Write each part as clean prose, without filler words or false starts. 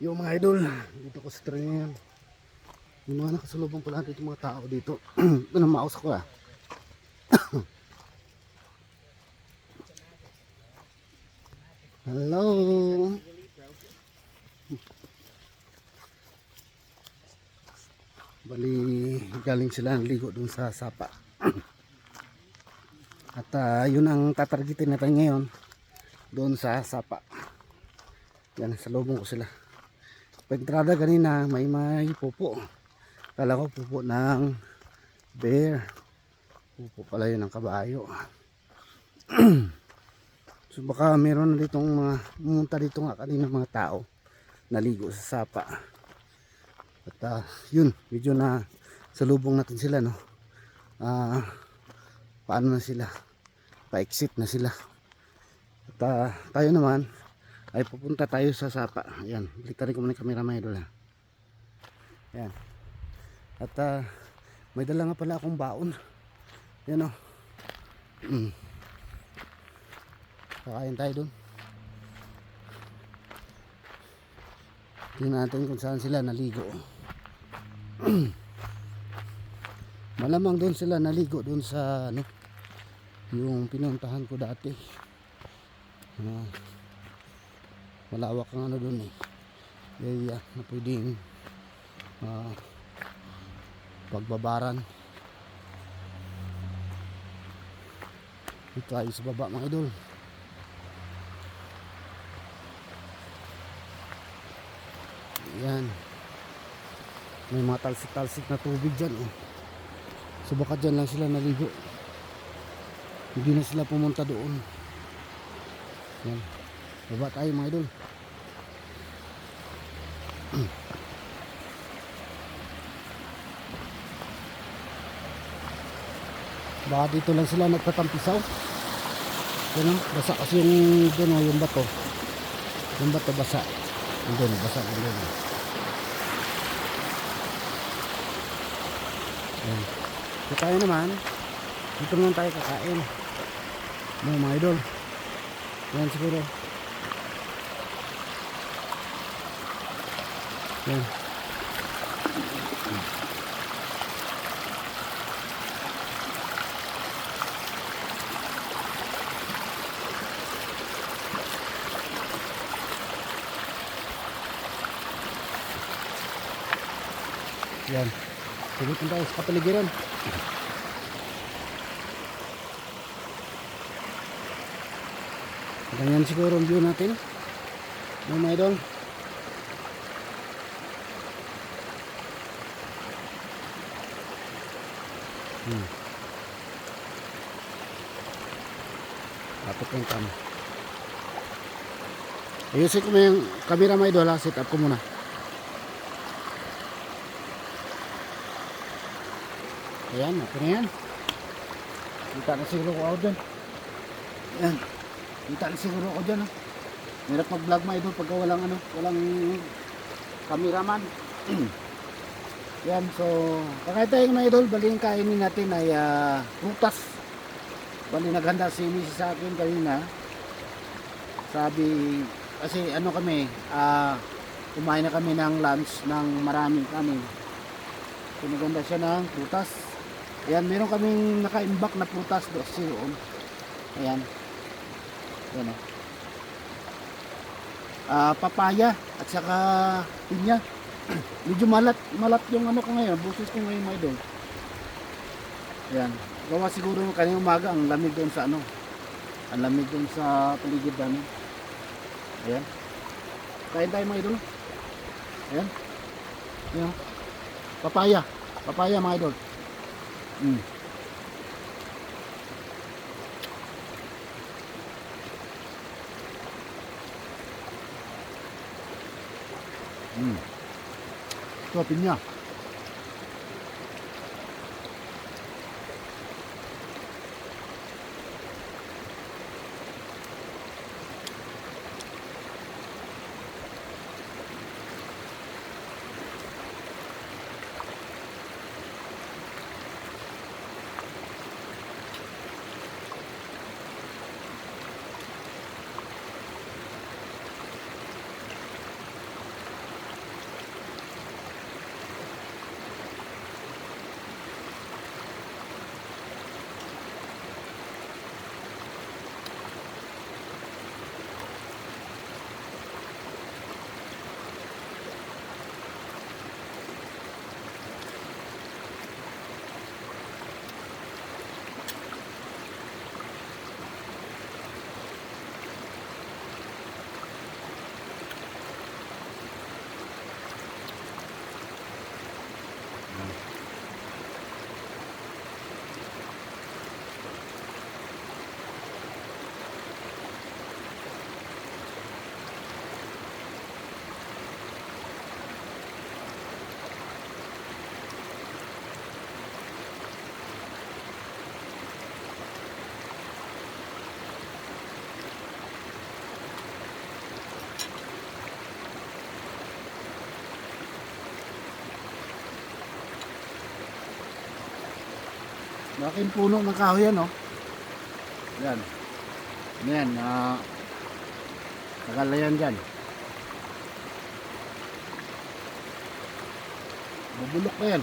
Yung mga idol, dito ko sa train ngayon. Yung mga nakasulubong pala dito mga tao dito. Ano, maus ko ah. Hello. Bali, galing sila ligo dun sa sapa. At yun ang tatargetin natin ngayon. Doon sa sapa. Yan, sa lubong ko sila. Pag-entrada kanina, may pupo. Kala ko pupo ng bear. Pupo pala yun ng kabayo. So baka meron na ditong mga pumunta dito nga kanina mga tao naligo sa sapa. At yun, medyo na salubong natin sila, no. Paano na sila? Pa-exit na sila. At tayo naman ay pupunta tayo sa sapa. Ayan, balik ko muna yung camera mga idol ha. Ayan. At may dala nga pala akong baon. Ayan o. Kakain tayo dun. Tingnan natin kung saan sila naligo. Malamang doon sila naligo doon sa ano, yung pinuntahan ko dati. Malawak ang ano doon eh. Area na pwedeng pagbabaran. Ito ay sa baba mga idol. Yan. May mga talsik-talsik na tubig dyan eh. So baka dyan lang sila naligo. Hindi na sila pumunta doon. Yan. Baba tayo mga idol. Baka dito lang sila nagpatampisaw. Yan o. Basa kasi yung bato. Yung bato basa. Doon, basa doon. Yan. So tayo naman, dito naman tayo kakain. Mga idol. Yan siguro. Yan. Yan. Tugutin tayo sa kapaligiran. Ganyan siguro ang view natin. Mga idol. Tapos yung kami. Ayusin ko mo yung camera mga idol ha. Set up ko muna. Ayan, okay na yan. Kita na siguro ko ako dyan. Ayan. Kita na siguro ako dyan. Merap mag-vlog mga idol pagka walang cameraman. Yan, so kakain tayo mga idol. Bali yung kainin natin ay prutas. Bali naghanda si Mrs. sa akin kanina. Sabi, kasi ano kami, kumain na kami ng lunch ng maraming kanin. So naghanda siya ng prutas. Ayan, meron kaming naka-imbak na prutas doon. Ayan. Ayan o. Papaya at saka pinya. Medyo malat yung ano ko ngayon, busos ko ngayon mga idol. Ayan. Gawa siguro kanina umaga ang lamig doon sa ano. Ang lamig doon sa paligid namin. Ayan. Kain tayo mga idol. Ayan. Ayan. Papaya. Papaya mga idol. Ito pinya. Malaking puno ng kahoy yan, oh. Yan. Yan, tagal na yan dyan. Bubulok na yan.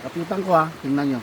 Kapitan ko, ha. Tingnan nyo.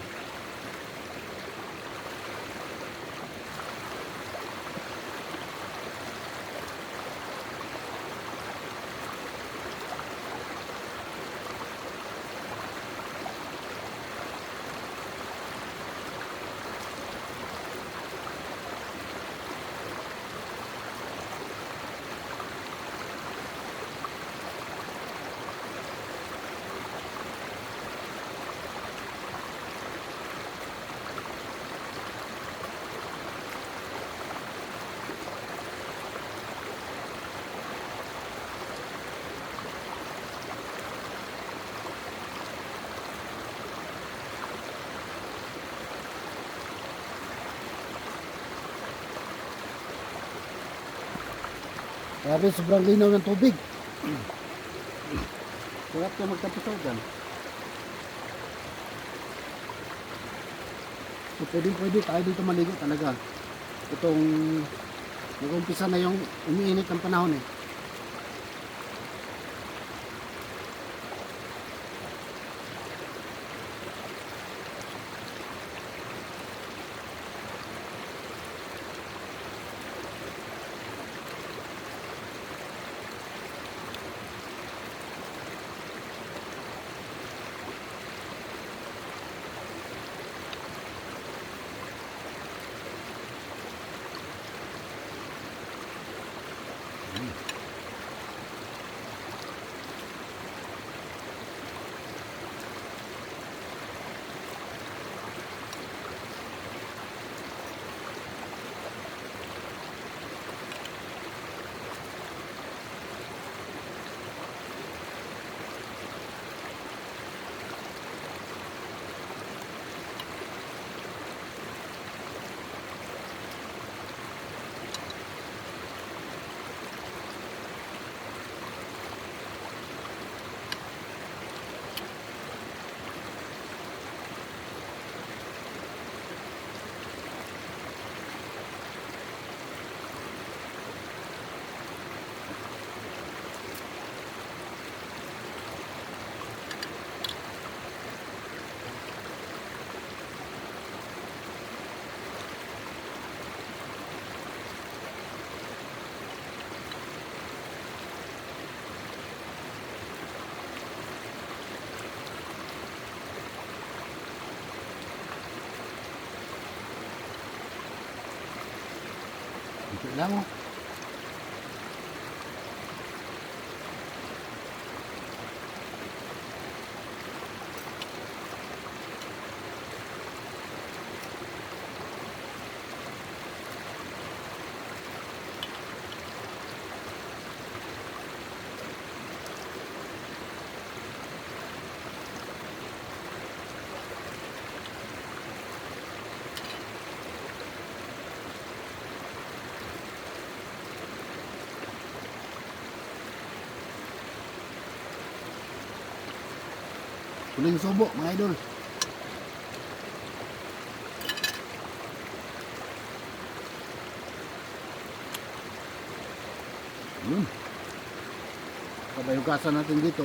Grabe, sobrang linaw ng tubig. Sarap ka magtapusaw dyan. So, pwede tayo dito maligo talaga. Itong nag-umpisa na yung umiinit ng panahon eh. Ito lang oh. Huling subo mga idol. Yun. Kabayugasan natin dito.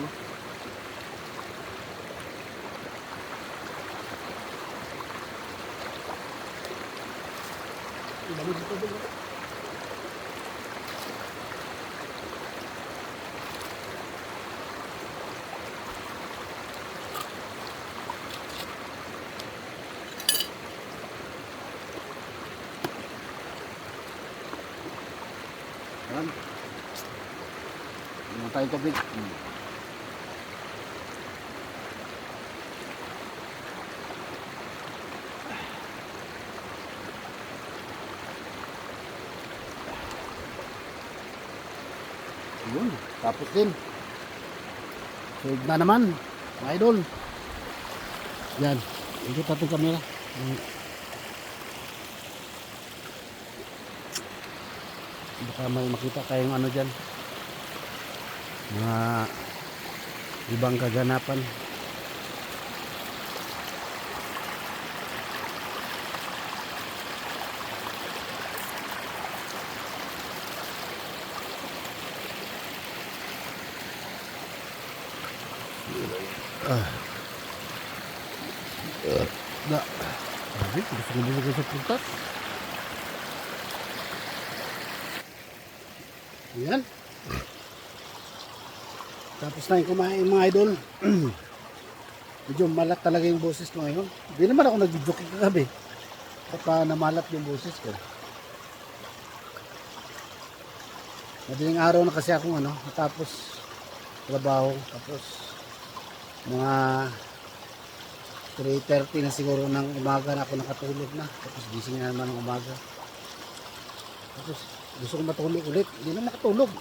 Ibalik dito dito. Yan. Hindi tayo tubig. Yun. Tapos din. Sunog na naman. Mga idol. Yan. Ikot natin kamera. Baka may makita kayong ano dyan, mga ibang kaganapan. Na. Sabi, gusto ko sa prutas. Ayan. Tapos na yung kumain mga idol. Medyo malat talaga yung boses ko ngayon. Hindi naman ako nag-joke kagabi. Kapag namalat yung boses ko. Madaling araw na kasi akong natapos trabaho. Tapos mga 3:30 na siguro ng umaga na ako nakatulog na. Tapos gising na naman ng umaga. Tapos gusto kong matulog ulit. Hindi na makatulog.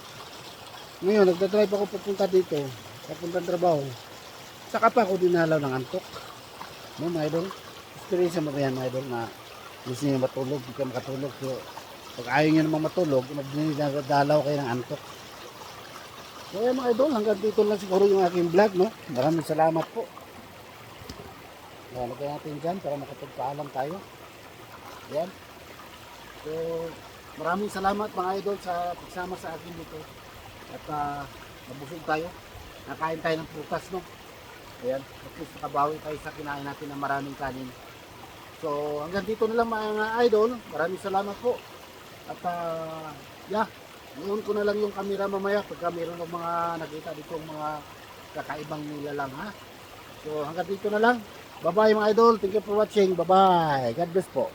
Ngayon, nagdadrive ako papunta dito. Papunta ng trabaho. Saka pa ako dinalaw ng antok. No, mga idol? Experience mo ba yan, mga idol, na gusto nyo matulog, hindi ka makatulog. So, pag ayaw nyo namang matulog, magdadalaw kayo ng antok. So, yan mga idol, hanggang dito lang siguro yung aking vlog, no? Maraming salamat po. Lagay natin dyan para makapagpaalam tayo. Yan. So, maraming salamat mga idol sa pagsama sa akin dito. At nabusog tayo. Nakain tayo ng prutas, no? Ayan. At least nakabawi tayo sa kinain natin ng maraming kanin. So, hanggang dito na lang mga idol. Maraming salamat po. At yeah, ngayon ko na lang yung camera mamaya pagka mayroon ng mga nakita dito mga kakaibang nilalang, ha. So, hanggang dito na lang. Bye-bye mga idol. Thank you for watching. Bye-bye. God bless po.